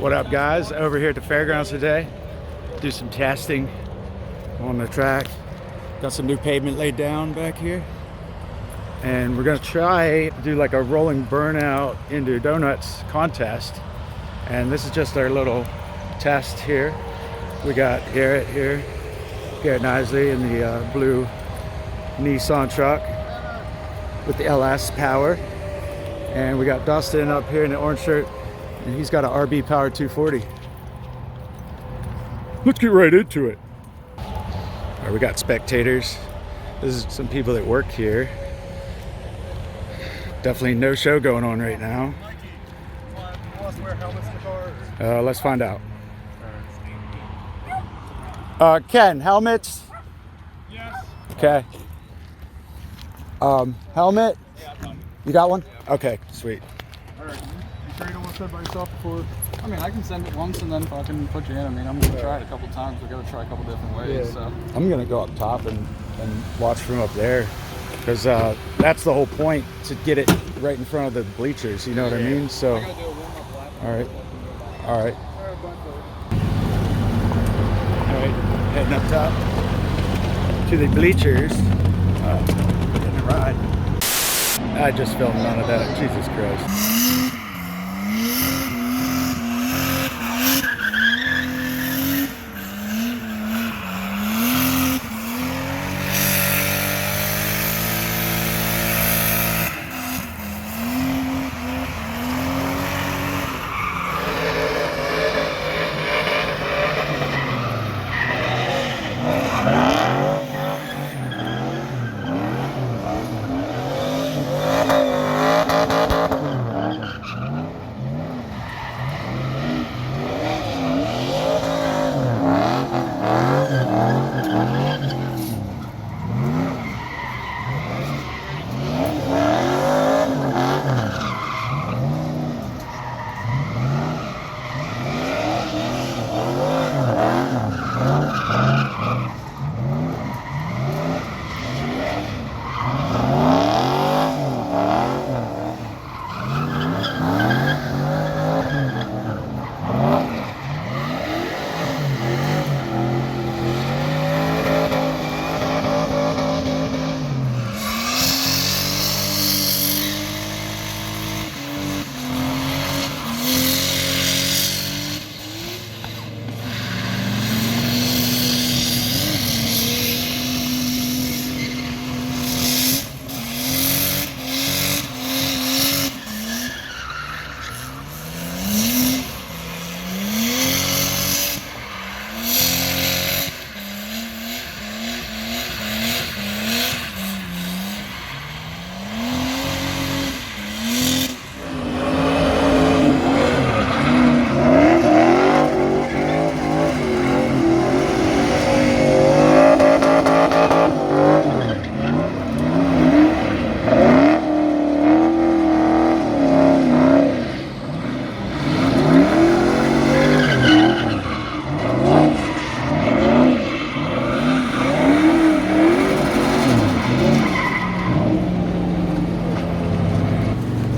What up, guys? Over here at the fairgrounds today. Do some testing on the track. Got some new pavement laid down back here. And we're gonna try to do like a rolling burnout into donuts contest. And this is just our little test here. We got Garrett here, Garrett Nisley in the blue Nissan truck with the LS power. And we got Dustin up here in the orange shirt, and he's got an RB Power 240. Let's get right into it. All right, we got spectators. This is some people that work here. Definitely no show going on right now. Let's find out. Ken, helmets? Yes. Okay. Helmet? Yeah, You got one? Okay, sweet. Alright, you sure you don't want to send by yourself before? I mean, I can send it once and then fucking put you in. I mean, I'm going to try it a couple times. We got to try a couple different ways, so. I'm gonna go up top and watch from up there, because that's the whole point, to get it right in front of the bleachers, you know what I mean? So, I got to do a warm-up lap. alright. Alright, heading up top to the bleachers. Getting a ride. I just filmed none of that, Jesus Christ.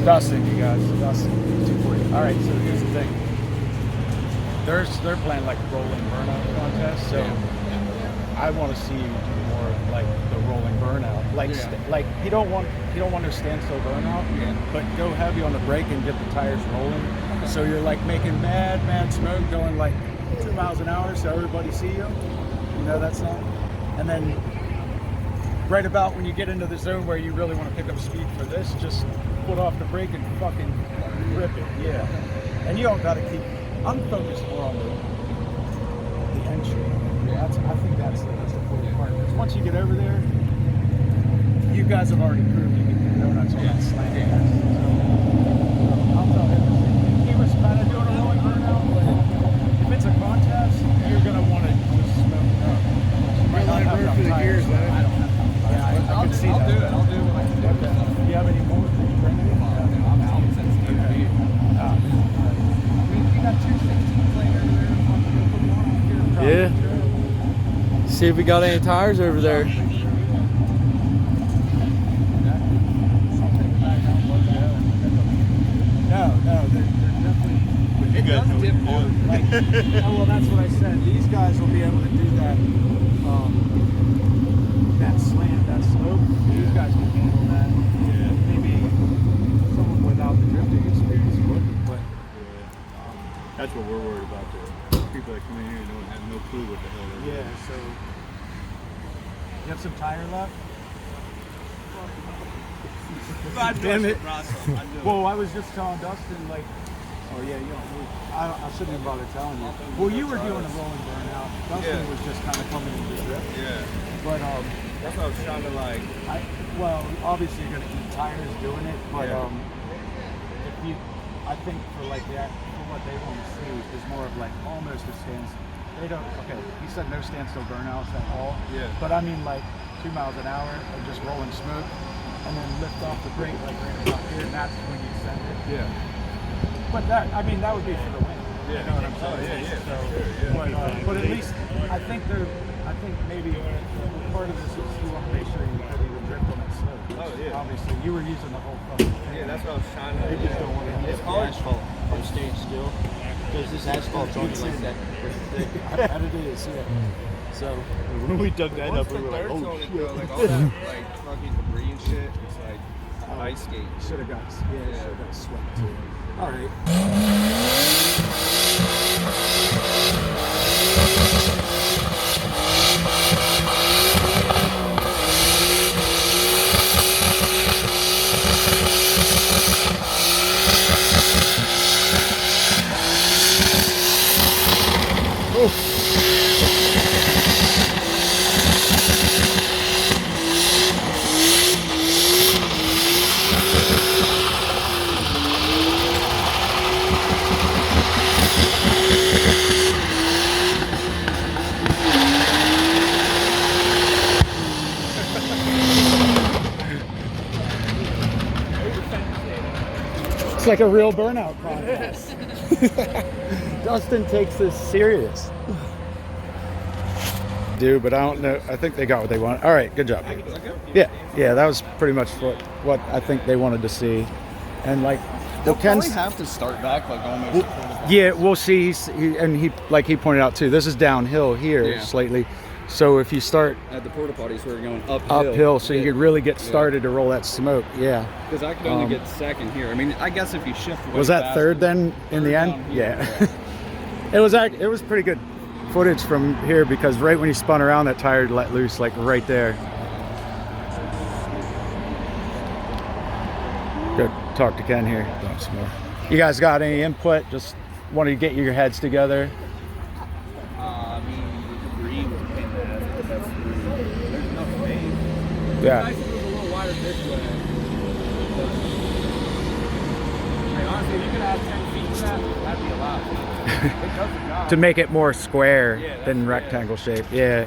Dustin, you guys. Dustin, 240. All right, so here's the thing. They're playing like a rolling burnout contest, so I want to see you do more of like the rolling burnout. Like you don't want to standstill burnout, but go heavy on the brake and get the tires rolling. Okay. So you're like making mad smoke going like 2 miles an hour, so everybody see you. You know that song? And then right about when you get into the zone where you really want to pick up speed for this, just put off the brake and fucking rip it, yeah. And you don't gotta keep, I'm focused more on the entry. Yeah, I think that's the important part. Because once you get over there, you guys have already proved you can do donuts on that slant. Yeah. So, I'll tell him, he was kind of doing a rolling burnout, but if it's a contest, you're gonna want to just smoke it up. You might not have enough tires, but I don't have. Yeah, I can see that. I'll do it. I'll do it when I can do it. Do you have any more? I'm out since the beat. I mean, you got 216 playing over there. Yeah. See if we got any tires over there. No, they're definitely. It does dip Like, oh well, that's what I said. These guys will be able to do that. That slant, that slope. These guys can handle that. Maybe someone without the drifting experience wouldn't, but That's what we're worried about. The people that come in here and don't have no clue what the hell they're doing. yeah. So you have some tire left? Damn it. Well, I was just telling Dustin, like, oh yeah, you know, I shouldn't have bothered telling you. Well, you were doing a rolling burnout. Dustin was just kind of coming into the drift. Yeah. But That's what I was trying to like. well, obviously you're gonna eat tires doing it, but Yeah. if you, I think for like that, for what they want to see is more of like almost a stance. They don't. Okay, he said no standstill burnouts at all. Yeah. But I mean like 2 miles an hour of just rolling smoke, and then lift off the brake like right about here. And that's when you send it. Yeah. But that, I mean, that would be for the win. Yeah. You know what I'm saying? Oh, yeah, yeah, So, for sure, yeah. but at least I think maybe part of this is you want to make sure you could even drift on that slope. Oh, yeah. Obviously, you were using the whole fucking thing. Yeah, that's what I was trying to. They just don't want to use It's the hard. asphalt on staying still because this asphalt's only like that pretty thick. I bet it is, yeah. So, When we dug that Once up, we the were like, dirt's oh on it, shit. though, like all that like fucking debris and shit, it's like ice skate. should have got, should have got swept too. All right. It's like a real burnout contest. Dustin takes this serious. Dude, but I don't know. I think they got what they want. All right, good job. Yeah, that was pretty much what I think they wanted to see. And like, They'll Ken's, probably have to start back like almost. yeah, we'll see. He like he pointed out too. This is downhill here Yeah. slightly. So if you start At the porta potties, we're going uphill. uphill, so you could really get started to roll that smoke. Yeah. Because I could only get second here. I mean, I guess if you shift. way Was that faster- third then in the Third end? down here, Yeah. It was pretty good footage from here because right when he spun around, that tire let loose like right there. Good. Talk to Ken here. Don't some more. You guys got any input? Just wanted to get your heads together. I mean, the debris was a pain in the ass. There's enough space. Yeah. Nice if it was a little wider this way. I mean, honestly, if you could add 10 feet to that, that'd be a lot. It does the job. To make it more square Yeah, that's- than yeah. rectangle shape. Yeah.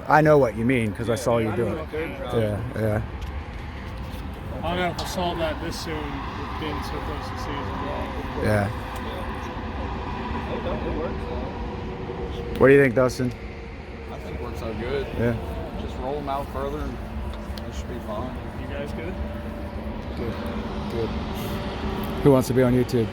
I know what you mean because I saw you do it. Yeah. Yeah. I don't know if I saw that this soon with being so close to season. Yeah. It works, though. What do you think, Dustin? I think it works out good. Yeah. Just roll them out further, and it should be fine. You guys good? Who wants to be on YouTube?